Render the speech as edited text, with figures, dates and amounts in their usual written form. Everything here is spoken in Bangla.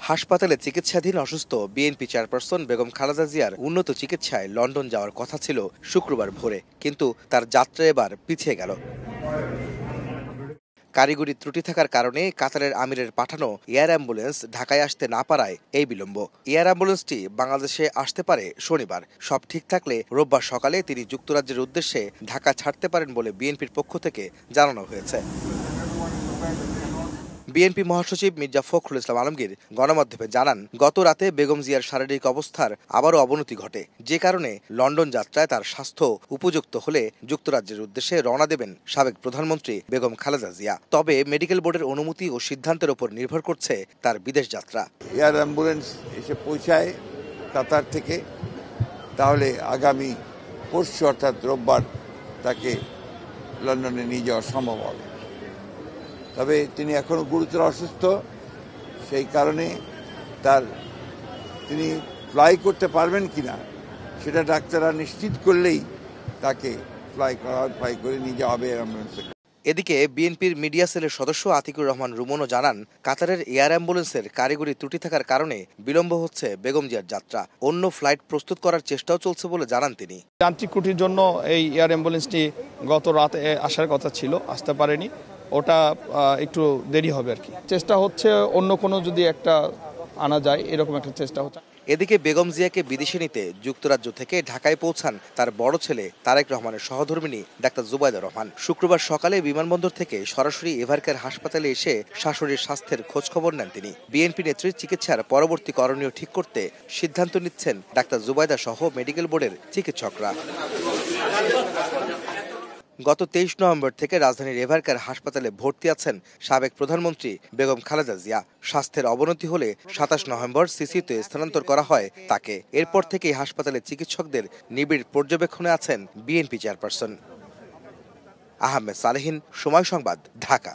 হাসপাতালে চিকিৎসাধীন অসুস্থ বিএনপি চেয়ারপারসন বেগম খালেদা জিয়ার উন্নত চিকিৎসায় লন্ডন যাওয়ার কথা ছিল শুক্রবার ভোরে, কিন্তু তার যাত্রা এবার পিছিয়ে গেল। কারিগরি ত্রুটি থাকার কারণে কাতারের আমিরের পাঠানো এয়ার অ্যাম্বুলেন্স ঢাকায় আসতে না পারায় এই বিলম্ব। এয়ার অ্যাম্বুলেন্সটি বাংলাদেশে আসতে পারে শনিবার। সব ঠিক থাকলে রোববার সকালে তিনি যুক্তরাজ্যের উদ্দেশ্যে ঢাকা ছাড়তে পারেন বলে বিএনপির পক্ষ থেকে জানানো হয়েছে। বিএনপি মহাসচিব মির্জা ফখরুল ইসলাম আলমগীর গণমাধ্যমে জানান, গত রাতে বেগম জিয়ার শারীরিক অবস্থার আবারও অবনতি ঘটে, যে কারণে লন্ডন যাত্রায় তার স্বাস্থ্য উপযুক্ত হলে যুক্তরাজ্যের উদ্দেশ্যে রওনা দেবেন সাবেক প্রধানমন্ত্রী বেগম খালেদা জিয়া। তবে মেডিকেল বোর্ডের অনুমতি ও সিদ্ধান্তের উপর নির্ভর করছে তার বিদেশ যাত্রা। এয়ার অ্যাম্বুলেন্স এসে পৌঁছায় কাতার থেকে, তাহলে আগামী পরশু অর্থাৎ রোববার তাকে লন্ডনে নিয়ে যাওয়া সম্ভব হবে। তবে তিনি এখনো গুরুতর অসুস্থ, সেই কারণে তিনি ফ্লাই করতে পারবেন কিনা সেটা ডাক্তাররা নিশ্চিত করলেই তাকে ফ্লাই করে নিয়ে যাওয়া হবে অ্যাম্বুলেন্সে। এদিকে বিএনপির মিডিয়া সেলের সদস্য আতিকুর রহমান রুমনও জানান, কাতারের এয়ার অ্যাম্বুলেন্সের কারিগরি ত্রুটি থাকার কারণে বিলম্ব হচ্ছে বেগম জিয়ার যাত্রা। অন্য ফ্লাইট প্রস্তুত করার চেষ্টাও চলছে বলে জানান তিনি। যান্ত্রিক ত্রুটির জন্য এই এয়ার অ্যাম্বুলেন্সটি গত রাতে আসার কথা ছিল, আসতে পারেনি। ওটা একটু দেরি হবে আর কি। চেষ্টা হচ্ছে অন্য কোনো যদি একটা আনা যায়, এরকম একটা চেষ্টা হচ্ছে। এদিকে বেগম জিয়াকে বিদেশে নিতে যুক্তরাজ্য থেকে ঢাকায় পৌঁছান তার বড় ছেলে তারেক রহমানের সহধর্মিণী ডাক্তার জুবাইদা রহমান। শুক্রবার সকালে বিমানবন্দর থেকে সরাসরি এভারকেয়ার হাসপাতালে এসে শাশুড়ির স্বাস্থ্যের খোঁজখবর নেন তিনি। বিএনপি নেত্রীর চিকিৎসার পরবর্তী করণীয় ঠিক করতে সিদ্ধান্ত নিচ্ছেন ডাক্তার জুবাইদা সহ মেডিকেল বোর্ডের চিকিৎসকরা। গত 23 নভেম্বর থেকে রাজধানীর এভারকেয়ার হাসপাতালে ভর্তি আছেন সাবেক প্রধানমন্ত্রী বেগম খালেদা জিয়া। স্বাস্থ্যের অবনতি হলে 27 নভেম্বর সিসিউতে স্থানান্তর করা হয় তাকে। এরপর থেকেই হাসপাতালে চিকিৎসকদের নিবিড় পর্যবেক্ষণে আছেন বিএনপি চেয়ারপারসন। আহমেদ সালেহীন, সময় সংবাদ, ঢাকা।